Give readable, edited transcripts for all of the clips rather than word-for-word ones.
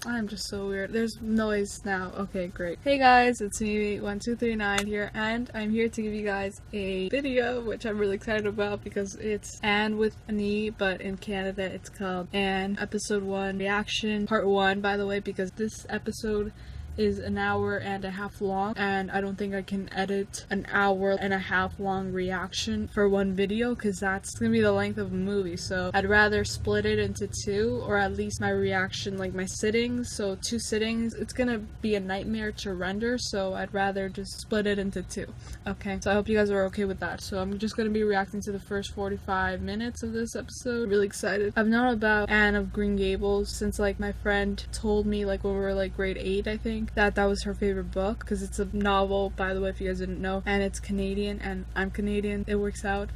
I'm just so weird. There's noise now. Okay, great. Hey guys, it's me, 1239 here, and I'm here to give you guys a video, which I'm really excited about because it's Anne with an E, but in Canada it's called Anne Episode 1 Reaction Part 1, by the way, because this episode is an hour and a half long, and I don't think I can edit an hour and a half long reaction for one video because that's gonna be the length of a movie. So I'd rather split it into two, or at least my reaction, like my sittings, so 2 sittings. It's gonna be a nightmare to render, so I'd rather just split it into 2. Okay, so I hope you guys are okay with that. So I'm just gonna be reacting to the first 45 minutes of this episode. Really excited. I've known about Anne of Green Gables since like my friend told me, like when we were like grade 8 I think, that was her favorite book, because it's a novel, by the way, if you guys didn't know, and it's Canadian and I'm Canadian. It works out.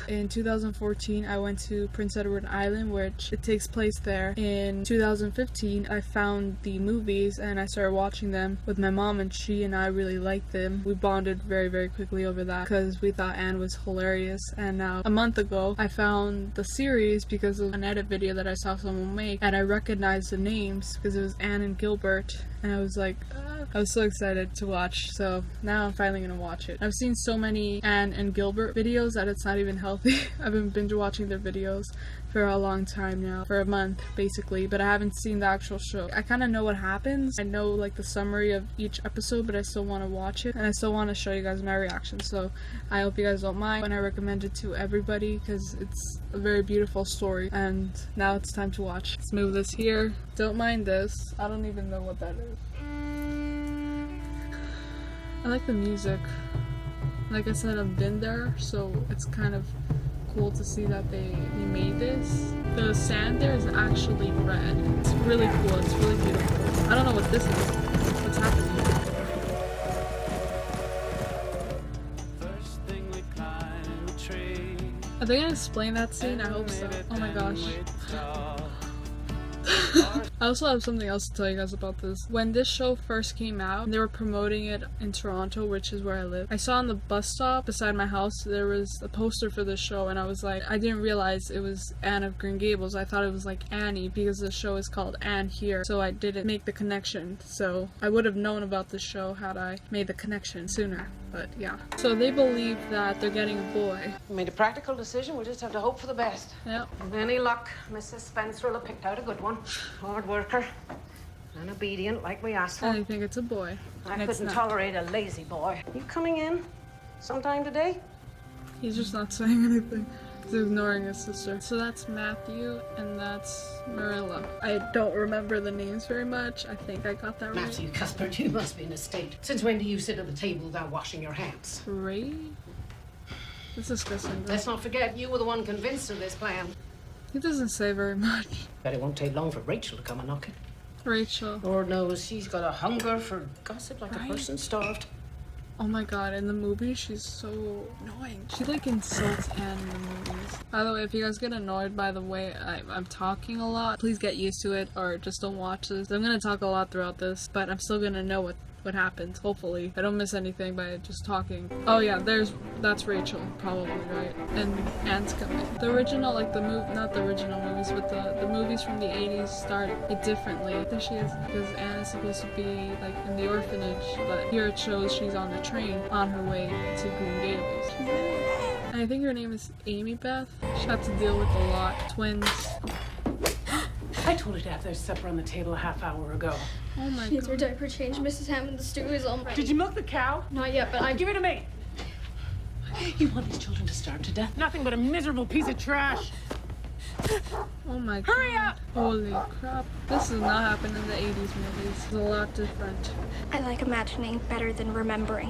In 2014 I went to Prince Edward Island, which it takes place there. In 2015 I found the movies and I started watching them with my mom, and she and I really liked them. We bonded very quickly over that because we thought Anne was hilarious. And now a month ago I found the series because of an edit video that I saw someone make, and I recognized the names because it was Anne and Gilbert, and I was like, I was so excited to watch. So now I'm finally gonna watch it. I've seen so many Anne and Gilbert videos that it's not even healthy. I've been binge watching their videos for a long time now, for a month basically, but I haven't seen the actual show. I kind of know what happens. I know like the summary of each episode, but I still want to watch it and I still want to show you guys my reaction. So I hope you guys don't mind when I recommend it to everybody, because it's a very beautiful story. And now it's time to watch. Let's move this here. Don't mind this. I don't even know what that is. I like the music. Like I said, I've been there, so it's kind of cool to see that they made this. The sand there is actually red. It's really cool. It's really beautiful. I don't know what this is. What's happening? Are they gonna explain that scene? I hope so. Oh my gosh. I also have something else to tell you guys about this. When this show first came out, they were promoting it in Toronto, which is where I live. I saw on the bus stop beside my house there was a poster for this show, and I was like, I didn't realize it was Anne of Green Gables. I thought it was like Annie because the show is called Anne here, so I didn't make the connection. So I would have known about the show had I made the connection sooner. But yeah. So they believe that they're getting a boy. We made a practical decision. We'll just have to hope for the best. Yep. With any luck, Mrs. Spencer'll have picked out a good one. Hard worker and obedient like we asked for. And I think it's a boy. I couldn't tolerate a lazy boy. You coming in sometime today? He's just not saying anything. He's ignoring his sister. So that's Matthew and that's Marilla. I don't remember the names very much. I think I got that right. Matthew Cuthbert, you must be in a state. Since when do you sit at the table without washing your hands? Right? It's disgusting. Let's not forget, you were the one convinced of this plan. He doesn't say very much. Bet it won't take long for Rachel to come a knocking. Rachel. Lord knows she's got a hunger for gossip like a person starved. Oh my god, in the movie she's so annoying. She like insults Anne in the movies. By the way, if you guys get annoyed by the way I'm talking a lot, please get used to it or just don't watch this. I'm gonna talk a lot throughout this, but I'm still gonna know what happens, hopefully. I don't miss anything by just talking. Oh yeah, that's Rachel, probably, right? And Anne's coming. The original, like not the original movies, but the movies from the 80s start it differently. There she is, because Anne is supposed to be like in the orphanage, but here it shows she's on the train on her way to Green Gables. And I think her name is Amy Beth. She had to deal with a lot. Twins. I told her to have their supper on the table a half hour ago. Oh my god. Needs her diaper changed. Mrs. Hammond, the stew is all ready. Did you milk the cow? Not yet, but Give it to me. You want these children to starve to death? Nothing but a miserable piece of trash. Oh my god. Hurry up! Holy crap. This does not happen in the 80s movies. It's a lot different. I like imagining better than remembering.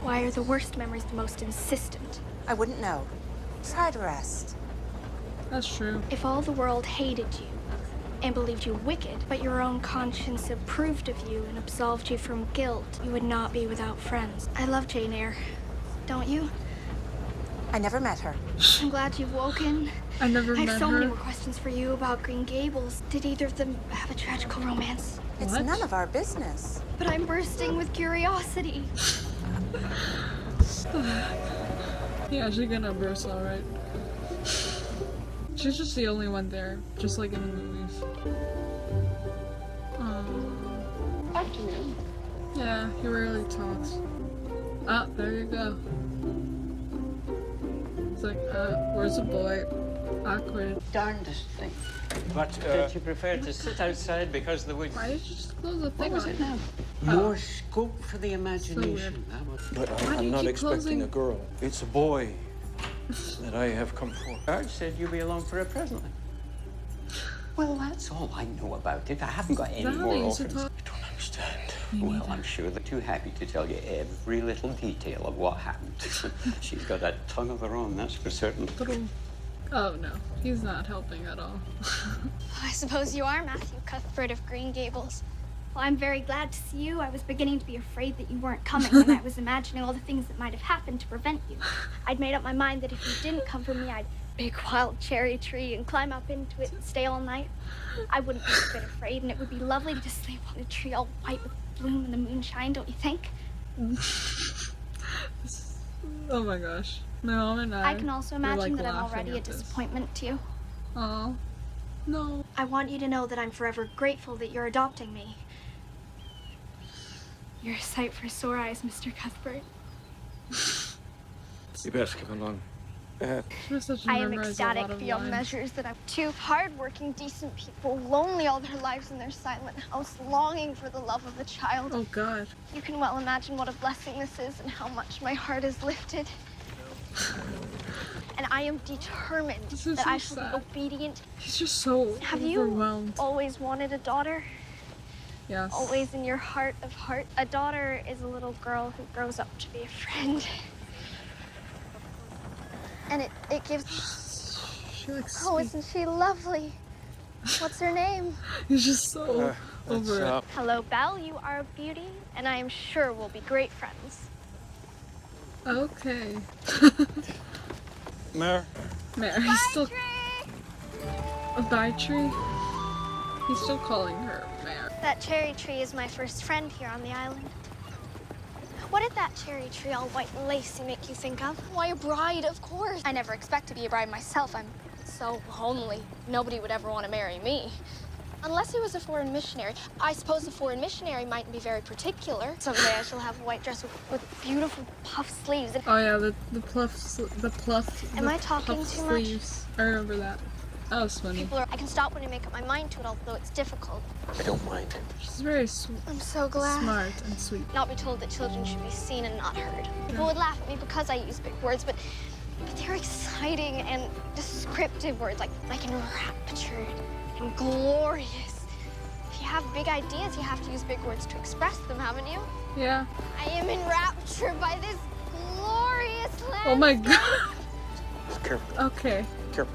Why are the worst memories the most insistent? I wouldn't know. Try to rest. That's true. If all the world hated you and believed you wicked, but your own conscience approved of you and absolved you from guilt, you would not be without friends. I love Jane Eyre. Don't you? I never met her. I'm glad you've woken. I never I met have so her. many more questions for you about Green Gables. Did either of them have a tragical romance? It's What? none of our business. But I'm bursting with curiosity. Yeah, she's gonna burst, alright. She's just the only one there, just like in the movies. Afternoon. Yeah, he rarely talks. Ah, there you go. It's like, where's the boy? Awkward. Darndest thing. But Did you prefer to sit outside because the woods? Why did you just close the thing What was on it it? now? More scope for the imagination. weird. That was... But Why do I'm you not keep expecting closing? a girl. It's a boy that I have come for. Guard said you'll be along for it presently. Well, that's all I know about it. I haven't got any Is that how more they used to offers. talk? I don't understand. Well, I'm sure they're too happy to tell you every little detail of what happened. She's got a tongue of her own, that's for certain. Oh no, he's not helping at all. I suppose you are Matthew Cuthbert of Green Gables. Well, I'm very glad to see you. I was beginning to be afraid that you weren't coming, and I was imagining all the things that might have happened to prevent you. I'd made up my mind that if you didn't come for me, I'd big wild cherry tree and climb up into it and stay all night. I wouldn't be a bit afraid, and it would be lovely to just sleep on a tree all white with bloom in the moonshine, don't you think? Oh my gosh. My mom and I I can also were, imagine like, that I'm laughing already a at this. disappointment to you. Aw. No. I want you to know that I'm forever grateful that you're adopting me. You're a sight for sore eyes, Mr. Cuthbert. You best come along. She was such a I am memorize a lot ecstatic of beyond lines. measures that I'm two hardworking, decent people, lonely all their lives in their silent house, longing for the love of a child. Oh god. You can well imagine what a blessing this is and how much my heart is lifted. And I am determined This is that so I shall sad. be obedient. He's just so Have you overwhelmed. always wanted a daughter? Yes. Always in your heart of heart. A daughter is a little girl who grows up to be a friend. And it gives... She looks Oh, sweet. isn't she lovely? What's her name? He's just so That's, over it. Hello, Belle. You are a beauty, and I am sure we'll be great friends. Okay. Mare, Man, he's still Tree! a bye tree. He's still calling her Mare. That cherry tree is my first friend here on the island. What did that cherry tree all white and lacy make you think of? Why, a bride, of course. I never expect to be a bride myself. I'm so homely. Nobody would ever want to marry me. Unless he was a foreign missionary. I suppose a foreign missionary mightn't be very particular. Someday I shall have a white dress with beautiful puff sleeves. And Oh yeah, the pluff. Am the I talking puff too much? sleeves. I remember that. That was funny. people are, I can stop when I make up my mind to it, although it's difficult. I don't mind. She's very sweet, I'm so glad. smart, and sweet. Not be told that children should be seen and not heard. People would laugh at me because I use big words, but they're exciting and descriptive words, like enraptured and glorious. If you have big ideas, you have to use big words to express them, haven't you? Yeah. I am enraptured by this glorious land. Oh my god. Careful. Okay. Careful.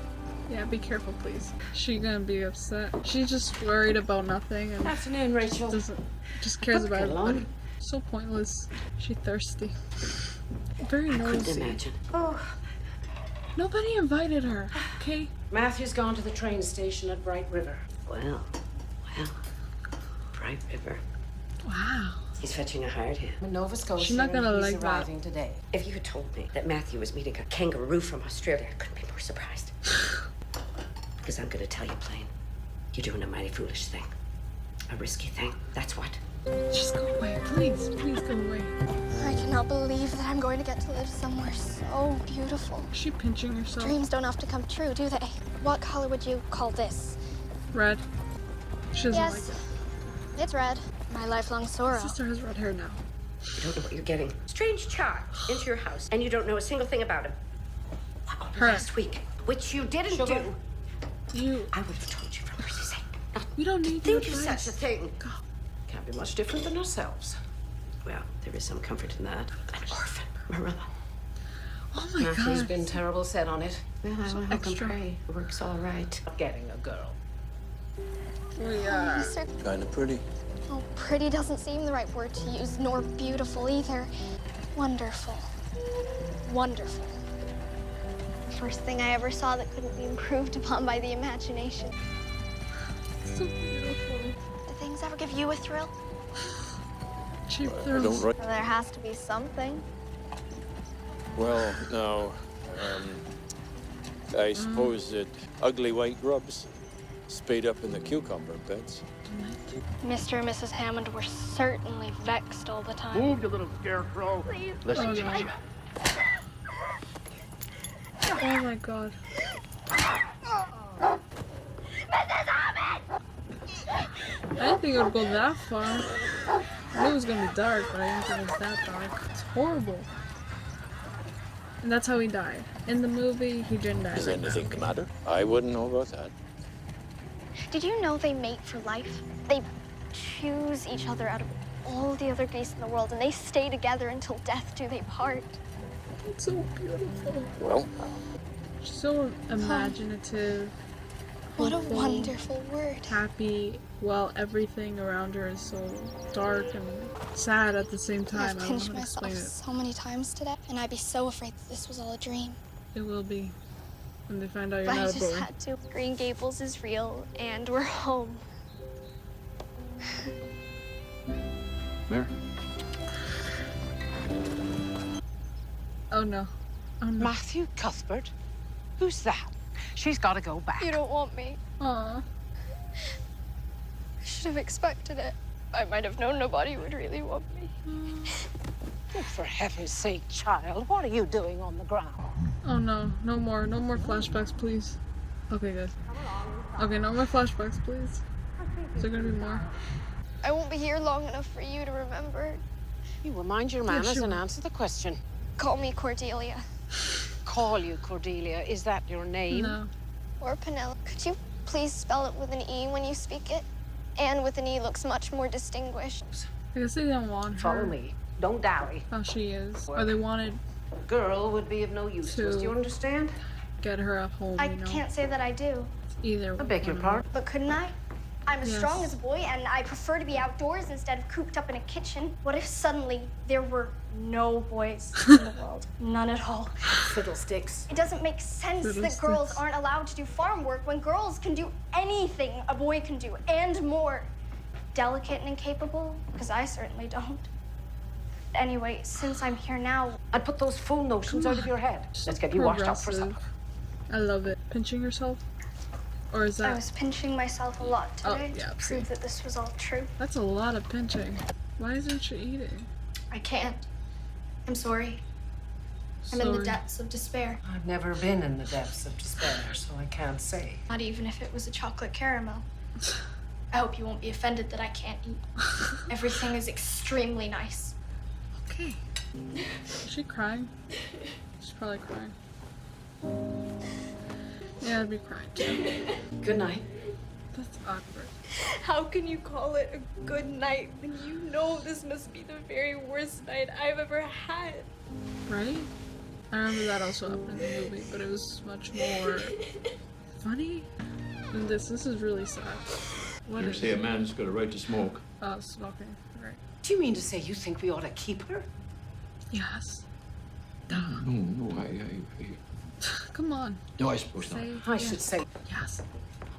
Yeah, be careful, please. She gonna be upset. She's just worried about nothing and Afternoon, Rachel. just cares about Hello. everybody. So pointless. She thirsty. Very Couldn't nosy. imagine. Oh, Nobody invited her. Okay. Matthew's gone to the train station at Bright River. Well, Bright River. Wow. He's fetching a hired hand. In Nova Scotia. She's not gonna and he's like that. arriving today. If you had told me that Matthew was meeting a kangaroo from Australia, I couldn't be more surprised. Because I'm gonna tell you plain. You're doing a mighty foolish thing. A risky thing, that's what. Just go away, please. Please go away. I cannot believe that I'm going to get to live somewhere so beautiful. Is she pinching herself? Dreams don't have to come true, do they? What color would you call this? Red. She doesn't Yes, like it. it's red. My lifelong sorrow. Sister has red hair now. You don't know what you're getting. Strange charge into your house, and you don't know a single thing about him. Only Her. last week, which you didn't Sugar. do. You. I would have told you for mercy's sake. Not We don't need your think of such advice. a thing. Can't be much different than ourselves. Well, there is some comfort in that. An orphan, Marilla. Oh my Matthew's god. been terrible set on it. Well, I will help him extra. pray. It works all right. Getting a girl. We are. Sir, Kinda pretty. oh, pretty doesn't seem the right word to use, nor beautiful either. Wonderful. Wonderful. First thing I ever saw that couldn't be improved upon by the imagination. So beautiful. Do things ever give you a thrill? Cheap I thrills. don't write. Well, there has to be something. Well, now, I suppose that ugly white grubs. Spade up in the cucumber beds. Mr. and Mrs. Hammond were certainly vexed all the time. Move, you little scarecrow. Please. Listen Oh, to no. me. Oh my god. I didn't think it would go that far. I knew it was gonna be dark, but I didn't think it was that dark. It's horrible. And that's how he died. In the movie, he didn't die. Is like anything that. the matter? I wouldn't know about that. Did you know they mate for life? They choose each other out of all the other geese in the world, and they stay together until death do they part. It's so beautiful. Well, So imaginative. What a hopeful, wonderful word. happy, while everything around her is so dark and sad at the same time. I've I don't know pinched how to myself explain it. so many times today, and I'd be so afraid that this was all a dream. It will be when they find out you're But I not a just boy. had to. Green Gables is real, and we're home. Mary. Oh no. Oh no. Matthew Cuthbert? Who's that? She's got to go back. You don't want me. Aw. I should have expected it. I might have known nobody would really want me. Oh, for heaven's sake, child, what are you doing on the ground? Oh no. No more flashbacks, please. Okay, guys. Okay, no more flashbacks, please. Is there gonna be more? I won't be here long enough for you to remember. You will mind your manners sure. and answer the question. Call me Cordelia. Call you Cordelia. Is that your name? No. Or Penelope. Could you please spell it with an E when you speak it? And with an E looks much more distinguished. I guess they didn't want her Follow me. Don't dally. how she is. Or they wanted A girl would be of no use to us. Do you understand? get her at home, I you know? can't say that I do. Either I beg your one of pardon. But couldn't I? I'm as Yes. strong as a boy, and I prefer to be outdoors instead of cooped up in a kitchen. What if suddenly there were no boys in the world? None at all. Fiddlesticks. It doesn't make sense that girls Fiddlesticks. aren't allowed to do farm work when girls can do anything a boy can do, and more. Delicate and incapable? Because I certainly don't. Anyway, since I'm here now, And put those fool notions out of your head. Let's get you washed up for Progressive. supper. I love it. Pinching yourself? Or is I that... was pinching myself a lot Oh, today yeah, to prove that this was all true. That's a lot of pinching. Why isn't she eating? I can't. I'm sorry. I'm in the Sorry. depths of despair. I've never been in the depths of despair, so I can't say. Not even if it was a chocolate caramel. I hope you won't be offended that I can't eat. Everything is extremely nice. Okay. Is she crying? She's probably crying. Yeah, I'd be crying too. Good night. That's awkward. How can you call it a good night when you know this must be the very worst night I've ever had? Right? I remember that also happened in the movie, but it was much more funny than this. This is really sad. What You is say a man's got a right to smoke. Oh, smoking. Right. Do you mean to say you think we ought to keep her? Yes. No, Come on. no, I suppose not. Say I yes. should say, Yes.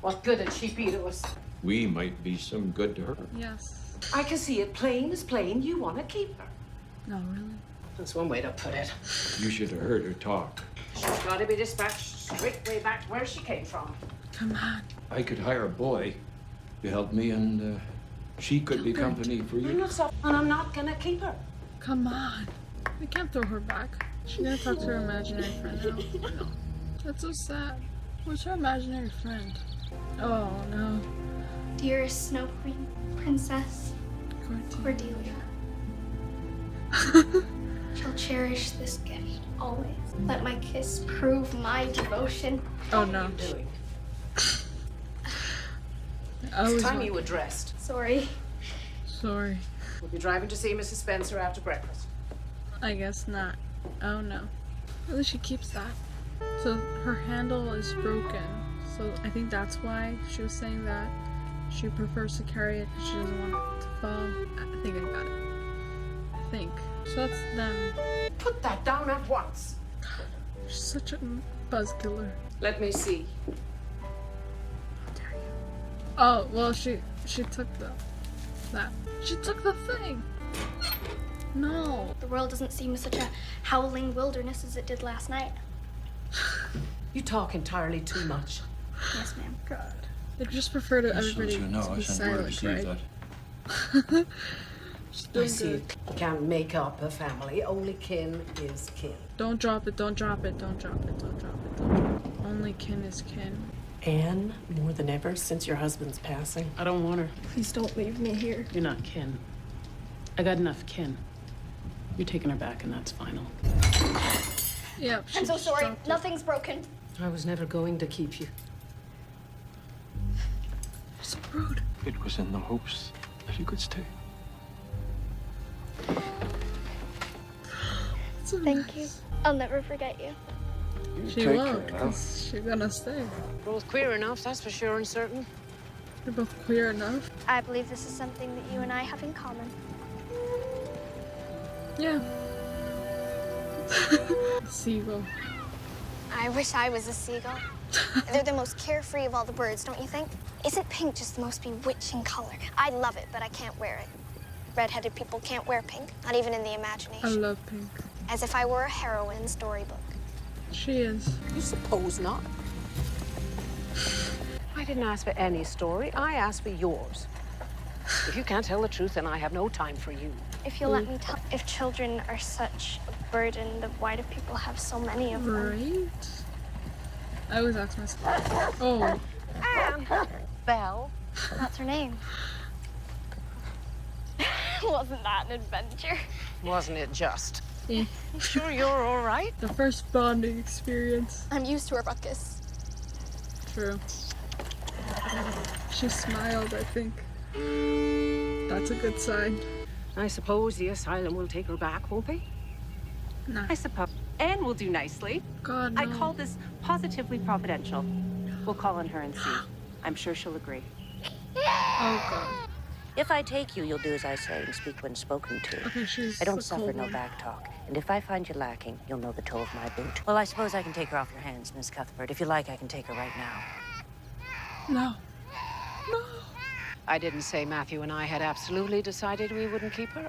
what good had she be to us? We might be some good to her. Yes. I can see it plain as plain. You want to keep her. No, really? That's one way to put it. You should have heard her talk. She's got to be dispatched straight way back to where she came from. Come on. I could hire a boy to help me, and she could be Gilbert. company for I'm you. not soft, and I'm not gonna keep her. Come on. We can't throw her back. She's gonna talk to her imaginary friend now. No. That's so sad. What's her imaginary friend? Oh no. Dearest Snow Queen, Princess Cordelia. Cordelia. Shall cherish this gift always. Let my kiss prove my devotion. Oh no. Doing. I was It's time you addressed. Sorry. sorry. We'll be driving to see Mrs. Spencer after breakfast. I guess not. Oh no. At least she keeps that. So her handle is broken. So I think that's why she was saying that. She prefers to carry it because she doesn't want it to fall. I think I got it. I think. So that's them. Put that down at once. She's such a buzz killer. Let me see. Oh, well she took that. She took the thing. No. The world doesn't seem such a howling wilderness as it did last night. You talk entirely too much. Yes, ma'am. God. They just prefer to Just everybody so you know, to I be sent word to silent, Steve right? that. Still See, good. you can't make up a family. Only kin is kin. Don't drop it, don't drop it, don't drop it, don't drop it, don't drop it. Only kin is kin. Anne, more than ever since your husband's passing. I don't want her. Please don't leave me here. You're not kin. I got enough kin. You're taking her back, and that's final. Yep. I'm so she's sorry. dropped it. Nothing's broken. I was never going to keep you. So rude. It was in the hopes that you could stay. So Thank you. nice. I'll never forget you. She won't, because she's gonna stay. Both queer enough, that's for sure and certain. You're both queer enough. I believe this is something that you and I have in common. Yeah. Seagull. I wish I was a seagull. They're the most carefree of all the birds, don't you think? Isn't pink just the most bewitching color? I love it, but I can't wear it. Red-headed people can't wear pink, not even in the I imagination. love pink. As if I were a heroine storybook. She is. You suppose not. I didn't ask for any story. I asked for yours. If you can't tell the truth, then I have no time for you. If you'll let me tell, if children are such a burden, then why do people have so many of them? Right? I always ask myself. Oh. Belle. That's her name. Wasn't that an adventure? Wasn't it just? Yeah. Sure you're all right? The first bonding experience. I'm used to her ruckus. True. She smiled, I think. That's a good sign. I suppose the asylum will take her back, won't they? No. I suppose. Anne will do nicely. God, no. I call this positively providential. We'll call on her and see. I'm sure she'll agree. Oh, God. If I take you, you'll do as I say and speak when spoken to. Okay, she's I don't the suffer cold no one. back talk. And if I find you lacking, you'll know the toe of my boot. Well, I suppose I can take her off your hands, Miss Cuthbert. If you like, I can take her right now. No. No. I didn't say Matthew and I had absolutely decided we wouldn't keep her.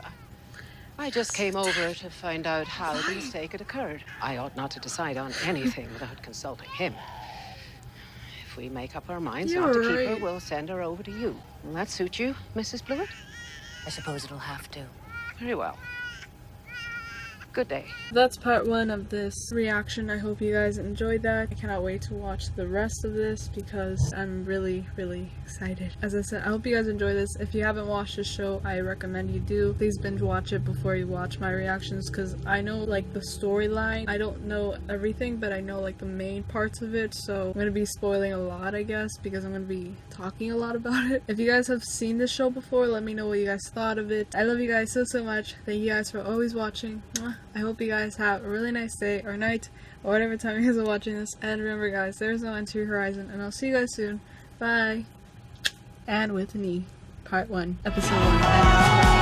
I just came over to find out how the mistake had occurred. I ought not to decide on anything without consulting him. If we make up our minds not to keep her, we'll send her over to you. Will that suit you, Mrs. Blewett? I suppose it'll have to. Very well. Good day. That's part one of this reaction. I hope you guys enjoyed that. I cannot wait to watch the rest of this because I'm really, really excited. As I said, I hope you guys enjoy this. If you haven't watched this show, I recommend you do. Please binge watch it before you watch my reactions because I know like the storyline. I don't know everything, but I know like the main parts of it. So I'm going to be spoiling a lot, I guess, because I'm going to be talking a lot about it. If you guys have seen this show before, let me know what you guys thought of it. I love you guys so much. Thank you guys for always watching. Mwah. I hope you guys have a really nice day or night or whatever time you guys are watching this. And remember guys, there's no end to your horizon. And I'll see you guys soon. Bye. And with an E, part 1, episode 1.